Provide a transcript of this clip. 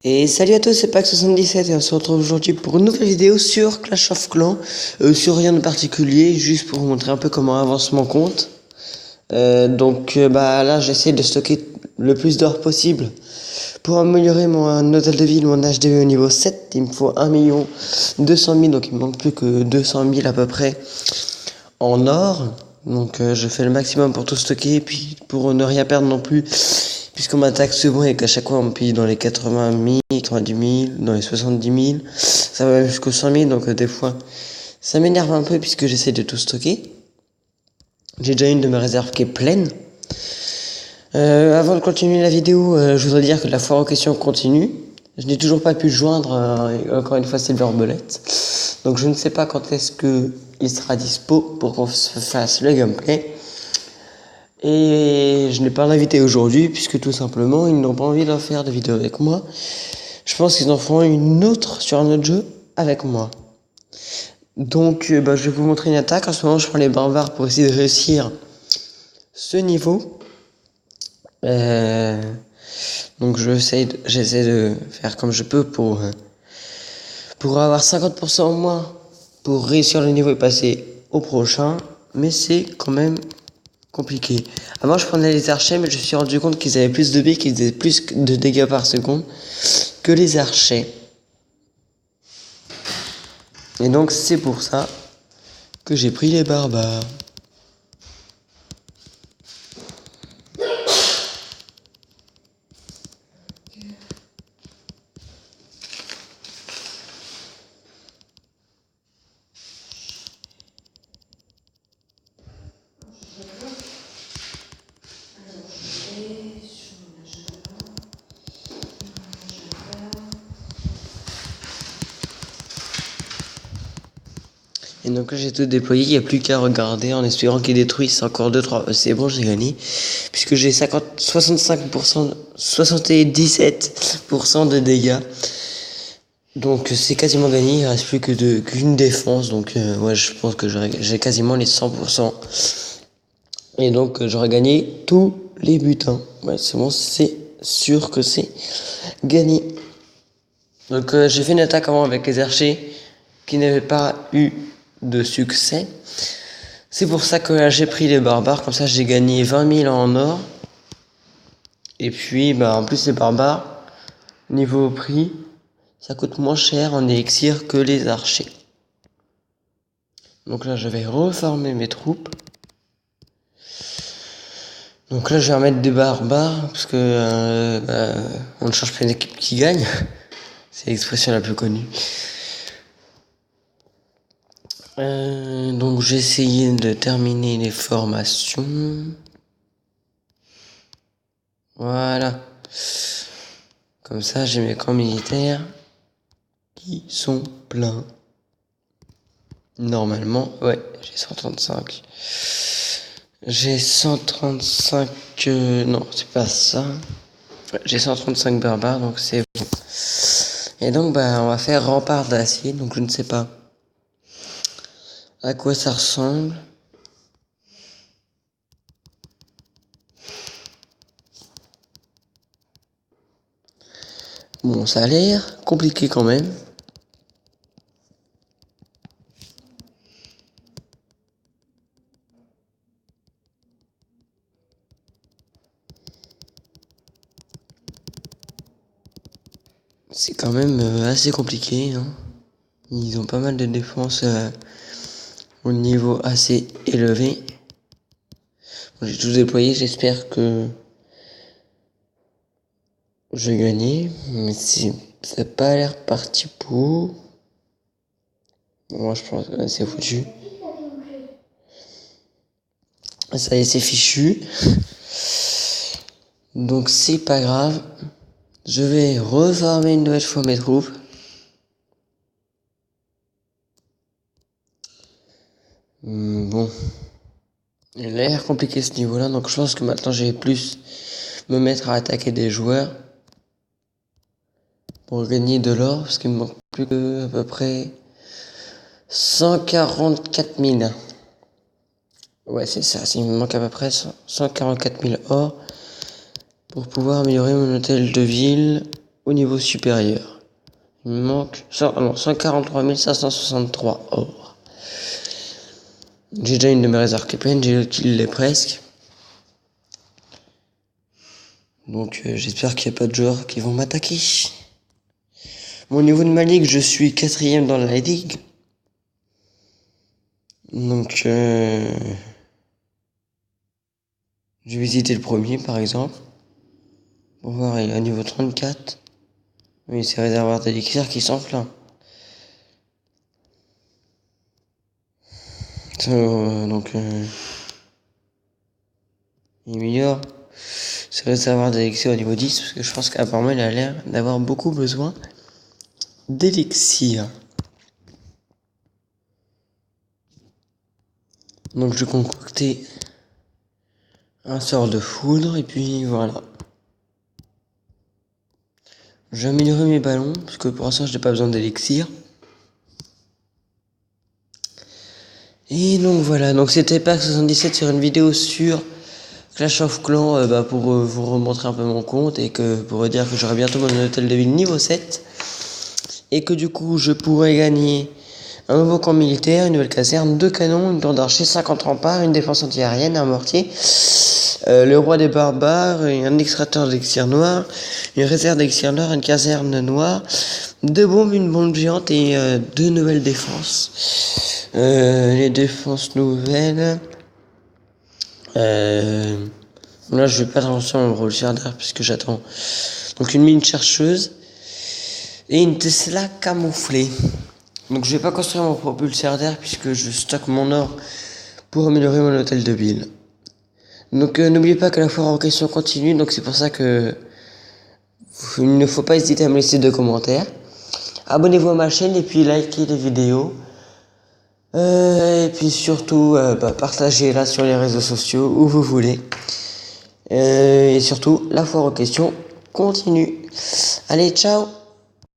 Et salut à tous, c'est Pax77 et on se retrouve aujourd'hui pour une nouvelle vidéo sur Clash of Clans, sur rien de particulier, juste pour vous montrer un peu comment avance mon compte. Là j'essaie de stocker le plus d'or possible pour améliorer mon hôtel de ville, mon HDV au niveau 7. Il me faut 1 200 000, donc il me manque plus que 200 000 à peu près en or. Donc je fais le maximum pour tout stocker, et puis pour ne rien perdre non plus, puisqu'on m'attaque souvent et qu'à chaque fois on me paye dans les 80 000, 90 000, dans les 70 000, ça va jusqu'aux 100 000, donc des fois ça m'énerve un peu puisque j'essaie de tout stocker. J'ai déjà une de mes réserves qui est pleine. Avant de continuer la vidéo, je voudrais dire que la foire aux questions continue. Je n'ai toujours pas pu joindre, encore une fois, Silverbelette. Donc je ne sais pas quand est-ce que il sera dispo pour qu'on se fasse le gameplay. Et je n'ai pas l'invité aujourd'hui, puisque tout simplement, ils n'ont pas envie d'en faire de vidéo avec moi. Je pense qu'ils en feront une autre sur un autre jeu avec moi. Donc, je vais vous montrer une attaque. En ce moment, je prends les barbares pour essayer de réussir ce niveau. Donc, j'essaie de faire comme je peux pour avoir 50% en moins pour réussir le niveau et passer au prochain. Mais c'est quand même compliqué. Avant, je prenais les archers, mais je me suis rendu compte qu'ils avaient plus de billes, qu'ils faisaient plus de dégâts par seconde que les archers. Et donc, c'est pour ça que j'ai pris les barbares. Et donc là j'ai tout déployé, il n'y a plus qu'à regarder en espérant qu'il détruise encore 2-3. C'est bon, j'ai gagné. Puisque j'ai 65%, 77% de dégâts. Donc c'est quasiment gagné, il ne reste plus qu'une défense. Donc ouais, je pense que j'ai quasiment les 100%. Et donc j'aurais gagné tous les butins. Ouais, c'est bon, c'est sûr que c'est gagné. Donc j'ai fait une attaque avant avec les archers qui n'avaient pas eu de succès. C'est pour ça que là j'ai pris les barbares, comme ça j'ai gagné 20 000 en or. Et puis en plus les barbares, niveau prix, ça coûte moins cher en élixir que les archers. Donc là je vais reformer mes troupes. Donc là je vais remettre des barbares, parce que on ne change pas une équipe qui gagne. C'est l'expression la plus connue. Donc j'ai essayé de terminer les formations. Voilà. Comme ça j'ai mes camps militaires qui sont pleins. Normalement, ouais, j'ai 135. J'ai 135... non, c'est pas ça. Ouais, j'ai 135 barbares, donc c'est bon. Et donc, on va faire rempart d'acier, donc je ne sais pas à quoi ça ressemble. Bon, ça a l'air compliqué quand même. C'est quand même assez compliqué, hein. Ils ont pas mal de défense au niveau assez élevé. Bon, j'ai tout déployé, j'espère que je vais gagner, mais ça n'a pas l'air parti pour. Moi je pense que c'est foutu. Ça y est, c'est fichu. Donc c'est pas grave. Je vais reformer une nouvelle fois mes troupes. Bon. Il a l'air compliqué ce niveau-là, donc je pense que maintenant je vais plus me mettre à attaquer des joueurs pour gagner de l'or, parce qu'il me manque plus que à peu près 144 000. Ouais, c'est ça, il me manque à peu près 144 000 or pour pouvoir améliorer mon hôtel de ville au niveau supérieur. Il me manque 143 563 or. J'ai déjà une de mes réserves qui est pleine, j'ai l'autre qui l'est presque. Donc j'espère qu'il n'y a pas de joueurs qui vont m'attaquer. Au niveau de ma ligue, je suis 4ème dans la ligue. Donc je vais visiter le premier par exemple. Pour voir, il est à niveau 34. Oui, c'est réservoir d'élixir qui sont pleins. Il meilleur. C'est réservoir d'élixir au niveau 10 parce que je pense qu'apparemment il a l'air d'avoir beaucoup besoin d'élixir. Donc je vais concocter un sort de foudre et puis voilà. Je vais améliorer mes ballons parce que pour l'instant je n'ai pas besoin d'élixir. Et donc voilà, donc c'était Pack77 sur une vidéo sur Clash of Clans pour vous remontrer un peu mon compte et que pour vous dire que j'aurai bientôt mon hôtel de ville niveau 7 et que du coup je pourrai gagner un nouveau camp militaire, une nouvelle caserne, 2 canons, une tour d'archer, 50 remparts, une défense antiaérienne, un mortier, le roi des barbares, un extracteur d'élixir noir, une réserve d'élixir noir, une caserne noire, 2 bombes, une bombe géante et 2 nouvelles défenses. Les défenses nouvelles. Là je vais pas attention à mon rôle d'air puisque j'attends. Donc une mine chercheuse et une Tesla camouflée. Donc je vais pas construire mon propulseur d'air puisque je stocke mon or pour améliorer mon hôtel de ville. Donc n'oubliez pas que la foire en question continue, donc c'est pour ça que il ne faut pas hésiter à me laisser 2 commentaires. Abonnez-vous à ma chaîne et puis likez les vidéos. Et puis surtout partagez-la sur les réseaux sociaux où vous voulez. Et surtout la foire en question continue. Allez, ciao!